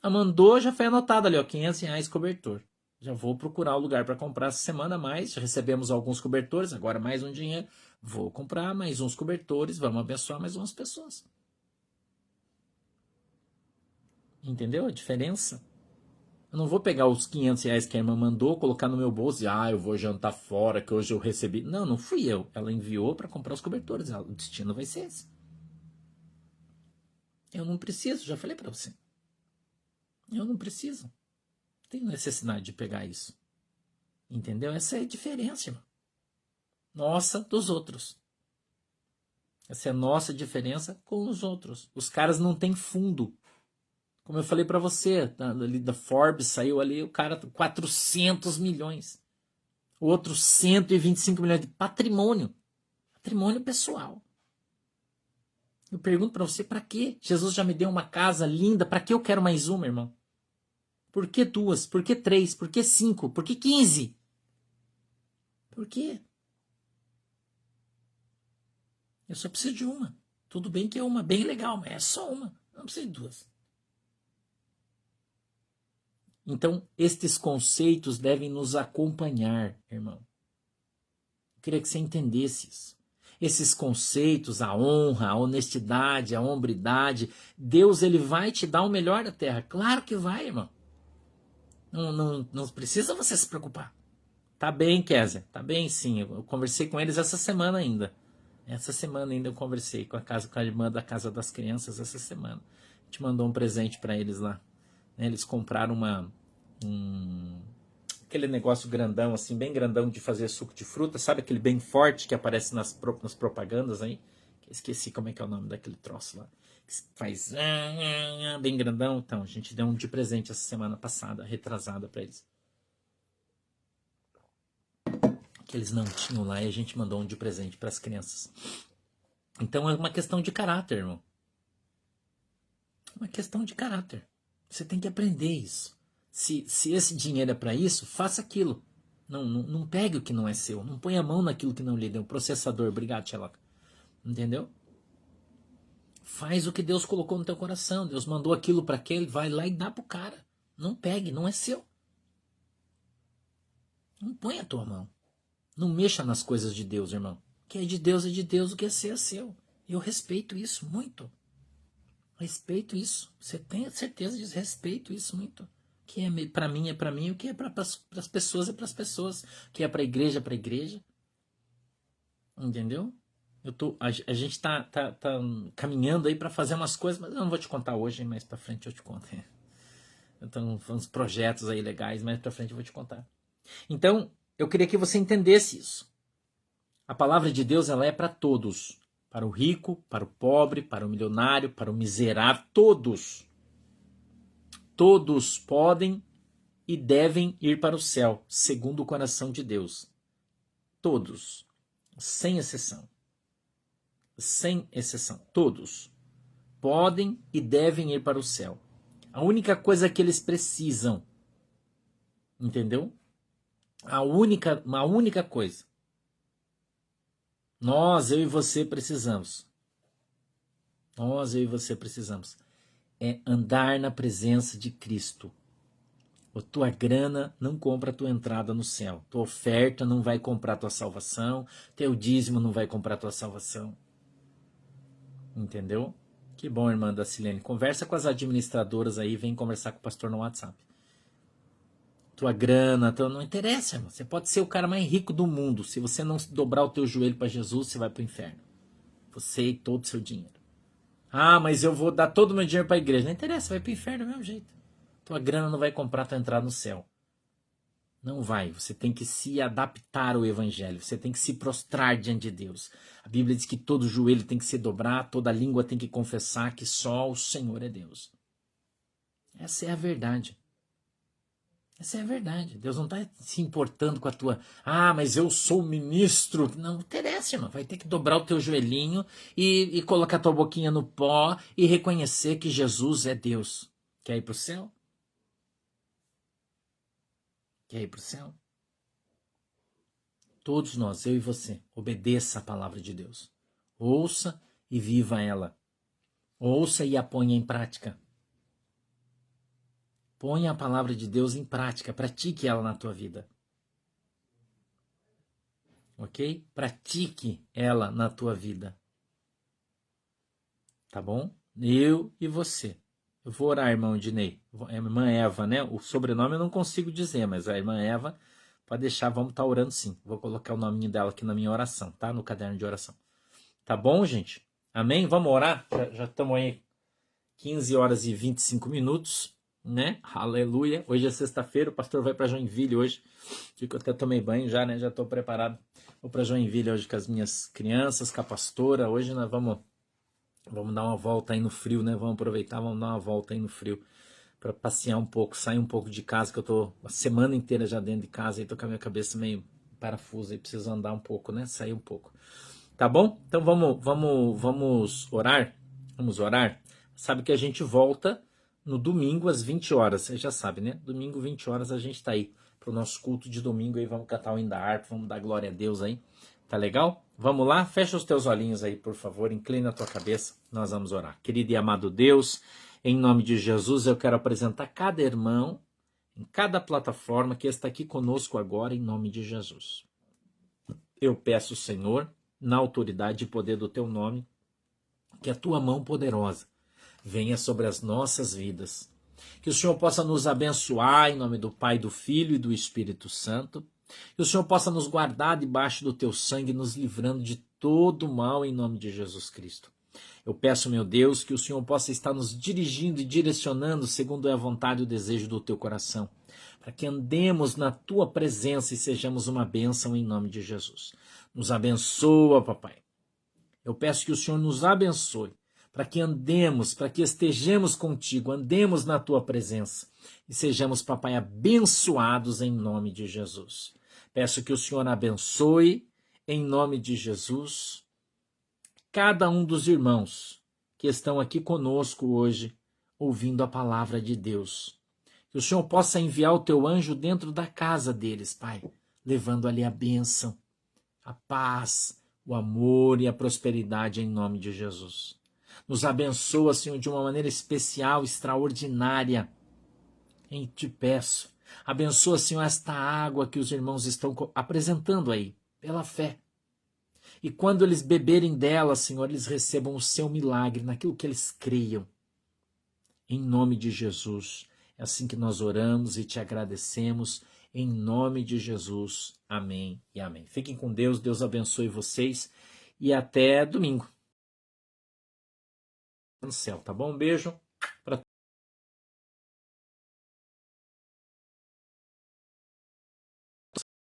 Ela mandou, já foi anotado ali, ó, R$ 500 cobertor. Já vou procurar o lugar para comprar essa semana mais. Já recebemos alguns cobertores, agora mais um dinheiro. Vou comprar mais uns cobertores, vamos abençoar mais umas pessoas. Entendeu a diferença? Eu não vou pegar os R$ 500 que a irmã mandou, colocar no meu bolso e eu vou jantar fora, que hoje eu recebi. Não, não fui eu. Ela enviou para comprar os cobertores. O destino vai ser esse. Eu não preciso, já falei para você. Eu não preciso. Não tenho necessidade de pegar isso. Entendeu? Essa é a diferença, irmão. Nossa dos outros. Essa é a nossa diferença com os outros. Os caras não têm fundo. Como eu falei para você, ali da Forbes saiu ali o cara 400 milhões. O outro 125 milhões de patrimônio. Patrimônio pessoal. Eu pergunto para você, para quê? Jesus já me deu uma casa linda, para que eu quero mais uma, irmão? Por que 2? Por que 3? Por que 5? Por que 15? Por quê? Eu só preciso de uma. Tudo bem que é uma bem legal, mas é só uma. Não preciso de 2. Então, estes conceitos devem nos acompanhar, irmão. Eu queria que você entendesse isso. Esses conceitos, a honra, a honestidade, a hombridade, Deus ele vai te dar o melhor da terra. Claro que vai, irmão. Não precisa você se preocupar. Tá bem, Kézia. Tá bem, sim. Eu conversei com eles essa semana ainda. Essa semana ainda eu conversei com a irmã da Casa das Crianças essa semana. A gente mandou um presente para eles lá. Eles compraram aquele negócio grandão, assim, bem grandão de fazer suco de fruta. Sabe aquele bem forte que aparece nas propagandas aí? Esqueci como é que é o nome daquele troço lá. Que faz bem grandão. Então, a gente deu um de presente essa semana passada, retrasada para eles. Que eles não tinham lá e a gente mandou um de presente para as crianças. Então é uma questão de caráter, irmão. Uma questão de caráter. Você tem que aprender isso. Se esse dinheiro é para isso, faça aquilo. Não pegue o que não é seu. Não ponha a mão naquilo que não lhe deu. Processador, obrigado, Sherlock. Entendeu? Faz o que Deus colocou no teu coração. Deus mandou aquilo para aquele, vai lá e dá pro cara. Não pegue, não é seu. Não ponha a tua mão. Não mexa nas coisas de Deus, irmão. O que é de Deus, o que é seu é seu. Eu respeito isso muito. Respeito isso. Você tem a certeza disso. Respeito isso muito. O que é para mim, o que é para as pessoas, é para as pessoas. O que é para a igreja, Entendeu? A gente tá caminhando aí para fazer umas coisas, mas eu não vou te contar hoje, mais para frente eu te conto. Então, uns projetos aí legais, mais para frente eu vou te contar. Então, eu queria que você entendesse isso. A palavra de Deus ela é para todos. Para o rico, para o pobre, para o milionário, para o miserável, todos. Todos podem e devem ir para o céu, segundo o coração de Deus. Todos, sem exceção. Sem exceção, todos podem e devem ir para o céu. A única coisa que eles precisam, entendeu? Uma única coisa. Eu e você precisamos. Eu e você precisamos. É andar na presença de Cristo. A tua grana não compra a tua entrada no céu. Tua oferta não vai comprar a tua salvação. Teu dízimo não vai comprar a tua salvação. Entendeu? Que bom, irmã da Silene. Conversa com as administradoras aí, vem conversar com o pastor no WhatsApp. Tua grana, não interessa, irmão. Você pode ser o cara mais rico do mundo. Se você não dobrar o teu joelho para Jesus, você vai para o inferno. Você e todo o seu dinheiro. Mas eu vou dar todo o meu dinheiro para a igreja. Não interessa, vai para o inferno do mesmo jeito. Tua grana não vai comprar tua entrada no céu. Não vai. Você tem que se adaptar ao evangelho. Você tem que se prostrar diante de Deus. A Bíblia diz que todo joelho tem que se dobrar, toda língua tem que confessar que só o Senhor é Deus. Essa é a verdade. Essa é a verdade. Deus não está se importando com a tua... Ah, mas eu sou ministro. Não interessa, irmão. Vai ter que dobrar o teu joelhinho e colocar a tua boquinha no pó e reconhecer que Jesus é Deus. Quer ir para o céu? Quer ir para o céu? Todos nós, eu e você, obedeça a palavra de Deus. Ouça e viva ela. Ouça e a ponha em prática. Ponha a palavra de Deus em prática, pratique ela na tua vida. Ok? Pratique ela na tua vida. Tá bom? Eu e você. Eu vou orar, irmão Dinei. A irmã Eva, né? O sobrenome eu não consigo dizer, mas a irmã Eva, pode deixar, vamos estar orando sim. Vou colocar o nominho dela aqui na minha oração, tá? No caderno de oração. Tá bom, gente? Amém? Vamos orar? Já estamos aí 15 horas e 25 minutos. Né? Aleluia. Hoje é sexta-feira, o pastor vai para Joinville hoje. Eu até tomei banho já, né? Já estou preparado. Vou para Joinville hoje com as minhas crianças, com a pastora. Hoje nós vamos dar uma volta aí no frio, né? Vamos aproveitar, vamos dar uma volta aí no frio para passear um pouco, sair um pouco de casa, que eu tô a semana inteira já dentro de casa e tô com a minha cabeça meio parafusa e preciso andar um pouco, né? Sair um pouco. Tá bom? Então vamos orar. Vamos orar. Sabe que a gente volta no domingo às 20 horas, você já sabe, né? Domingo, 20 horas, a gente tá aí pro nosso culto de domingo aí, vamos catar o hino da harpa, vamos dar glória a Deus aí. Tá legal? Vamos lá? Fecha os teus olhinhos aí, por favor, inclina a tua cabeça, nós vamos orar. Querido e amado Deus, em nome de Jesus, eu quero apresentar cada irmão em cada plataforma que está aqui conosco agora, em nome de Jesus. Eu peço, Senhor, na autoridade e poder do teu nome, que a tua mão poderosa venha sobre as nossas vidas. Que o Senhor possa nos abençoar em nome do Pai, do Filho e do Espírito Santo. Que o Senhor possa nos guardar debaixo do teu sangue, nos livrando de todo mal em nome de Jesus Cristo. Eu peço, meu Deus, que o Senhor possa estar nos dirigindo e direcionando segundo é a vontade e o desejo do teu coração, para que andemos na tua presença e sejamos uma bênção em nome de Jesus. Nos abençoa, papai. Eu peço que o Senhor nos abençoe, para que andemos, para que estejamos contigo, andemos na tua presença e sejamos, papai, abençoados em nome de Jesus. Peço que o Senhor abençoe em nome de Jesus cada um dos irmãos que estão aqui conosco hoje, ouvindo a palavra de Deus. Que o Senhor possa enviar o teu anjo dentro da casa deles, Pai, levando ali a bênção, a paz, o amor e a prosperidade em nome de Jesus. Nos abençoa, Senhor, de uma maneira especial, extraordinária. Em te peço. Abençoa, Senhor, esta água que os irmãos estão apresentando aí, pela fé. E quando eles beberem dela, Senhor, eles recebam o seu milagre naquilo que eles creiam. Em nome de Jesus. É assim que nós oramos e te agradecemos. Em nome de Jesus. Amém e amém. Fiquem com Deus. Deus abençoe vocês. E até domingo. No céu, tá bom? Um beijo.